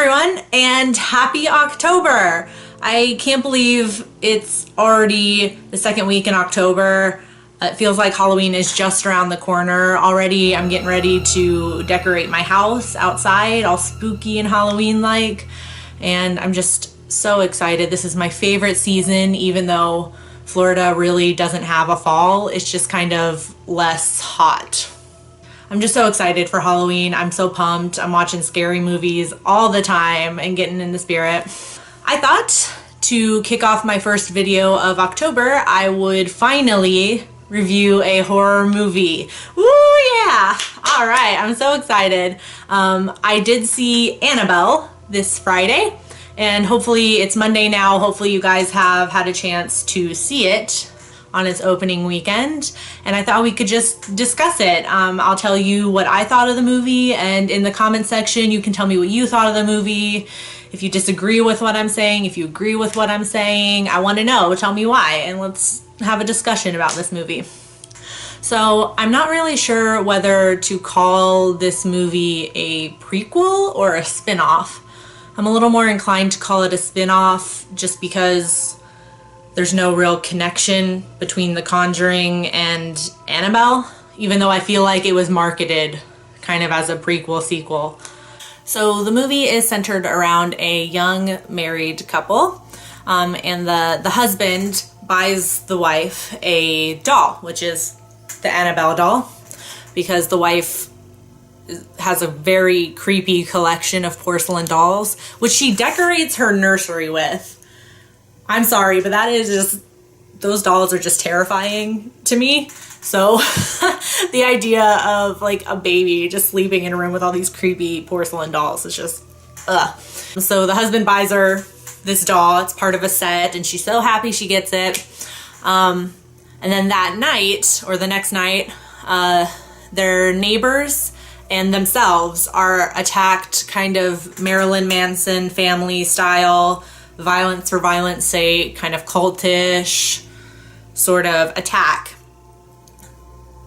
everyone, and happy October! I can't believe it's already the second week in October. It feels like Halloween is just around the corner. Already I'm getting ready to decorate my house outside, all spooky and Halloween-like, and I'm just so excited. This is my favorite season, even though Florida really doesn't have a fall. It's just kind of less hot. I'm just so excited for Halloween. I'm so pumped. I'm watching scary movies all the time and getting in the spirit. I thought to kick off my first video of October, I would finally review a horror movie. Woo, yeah! All right, I'm so excited. I did see Annabelle this Friday, and hopefully it's Monday now. Hopefully you guys have had a chance to see it on its opening weekend, and I thought we could just discuss it. I'll tell you what I thought of the movie, and in the comment section you can tell me what you thought of the movie. If you disagree with what I'm saying, if you agree with what I'm saying, I want to know. Tell me why, and let's have a discussion about this movie. So I'm not really sure whether to call this movie a prequel or a spin-off. I'm a little more inclined to call it a spin-off just because there's no real connection between The Conjuring and Annabelle, even though I feel like it was marketed kind of as a prequel sequel. So the movie is centered around a young married couple, and the husband buys the wife a doll, which is the Annabelle doll, because the wife has a very creepy collection of porcelain dolls, which she decorates her nursery with. I'm sorry, but that is just, those dolls are just terrifying to me. So the idea of like a baby just sleeping in a room with all these creepy porcelain dolls is just, ugh. So the husband buys her this doll. It's part of a set, and she's so happy she gets it. And then that night, or the next night, their neighbors and themselves are attacked, kind of Marilyn Manson family style, violence for violence sake, kind of cultish sort of attack.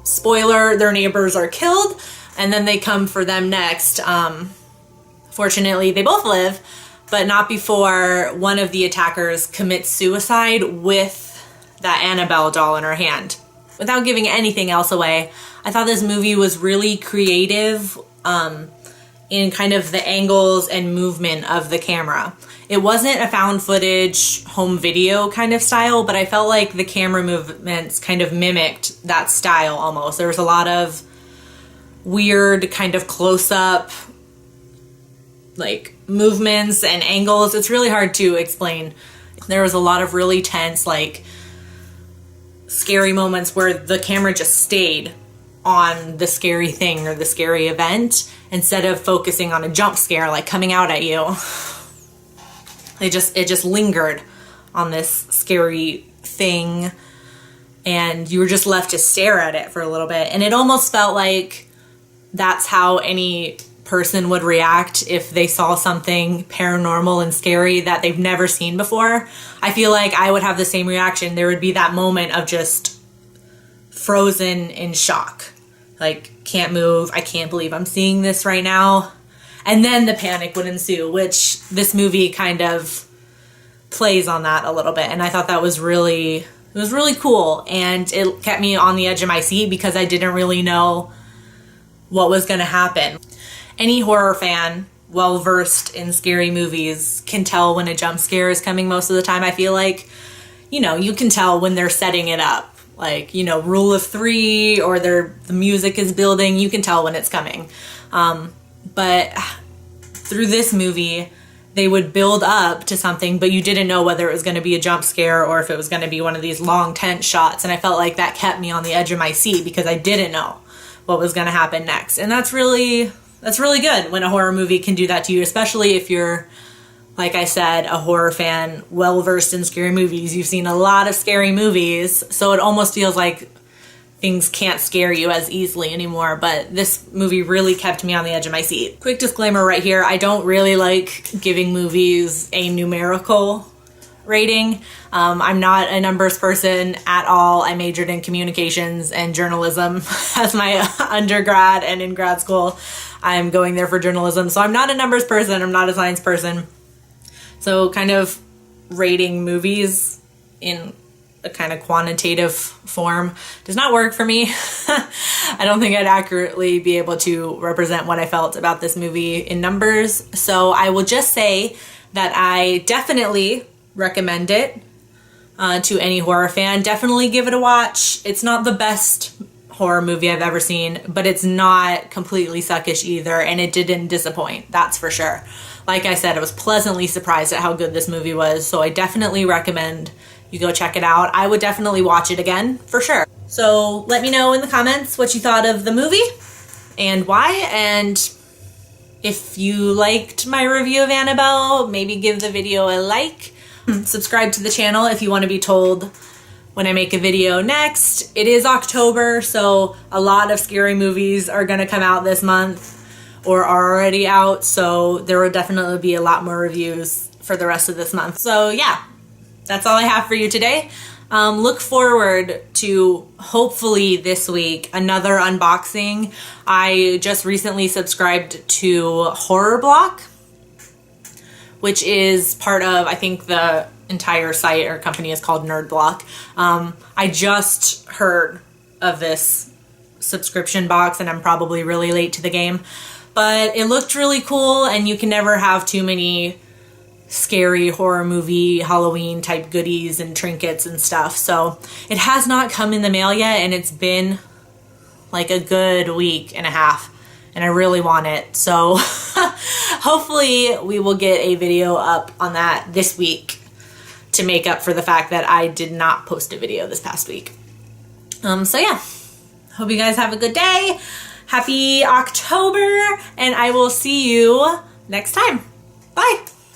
Spoiler, their neighbors are killed, and then they come for them next. Fortunately, they both live, but not before one of the attackers commits suicide with that Annabelle doll in her hand. Without giving anything else away, I thought this movie was really creative in kind of the angles and movement of the camera. It wasn't a found footage home video kind of style, but I felt like the camera movements kind of mimicked that style almost. There was a lot of weird kind of close-up like movements and angles. It's really hard to explain. There was a lot of really tense, like scary moments where the camera just stayed on the scary thing or the scary event instead of focusing on a jump scare like coming out at you. It just lingered on this scary thing, and you were just left to stare at it for a little bit. And it almost felt like that's how any person would react if they saw something paranormal and scary that they've never seen before. I feel like I would have the same reaction. There would be that moment of just frozen in shock. Like, can't move. I can't believe I'm seeing this right now. And then the panic would ensue, which this movie kind of plays on that a little bit. And I thought that was really cool. And it kept me on the edge of my seat because I didn't really know what was going to happen. Any horror fan well-versed in scary movies can tell when a jump scare is coming most of the time. I feel like, you know, you can tell when they're setting it up. Like, you know, rule of three, or the music is building. You can tell when it's coming. But through this movie, they would build up to something, but you didn't know whether it was going to be a jump scare or if it was going to be one of these long tense shots. And I felt like that kept me on the edge of my seat because I didn't know what was going to happen next. And that's really good when a horror movie can do that to you, especially if you're, like I said, a horror fan, well-versed in scary movies. You've seen a lot of scary movies, so it almost feels like things can't scare you as easily anymore, but this movie really kept me on the edge of my seat. Quick disclaimer right here, I don't really like giving movies a numerical rating. I'm not a numbers person at all. I majored in communications and journalism as my undergrad and in grad school. I'm going there for journalism. So I'm not a numbers person. I'm not a science person. So kind of rating movies in a kind of quantitative form does not work for me. I don't think I'd accurately be able to represent what I felt about this movie in numbers. So I will just say that I definitely recommend it to any horror fan. Definitely give it a watch. It's not the best horror movie I've ever seen, but it's not completely suckish either, and it didn't disappoint, that's for sure. Like I said, I was pleasantly surprised at how good this movie was, so I definitely recommend you go check it out. I would definitely watch it again, for sure. So let me know in the comments what you thought of the movie and why, and if you liked my review of Annabelle, maybe give the video a like. Subscribe to the channel if you want to be told when I make a video next. It is October, so a lot of scary movies are going to come out this month or are already out, so there will definitely be a lot more reviews for the rest of this month. So yeah, that's all I have for you today. Look forward to, hopefully this week, another unboxing. I just recently subscribed to Horror Block, which is part of, I think the entire site or company is called Nerd Block. I just heard of this subscription box and I'm probably really late to the game, but it looked really cool, and you can never have too many scary horror movie Halloween type goodies and trinkets and stuff. So it has not come in the mail yet, and it's been like a good week and a half, and I really want it. So hopefully we will get a video up on that this week to make up for the fact that I did not post a video this past week. So yeah, hope you guys have a good day. Happy October, and I will see you next time. Bye.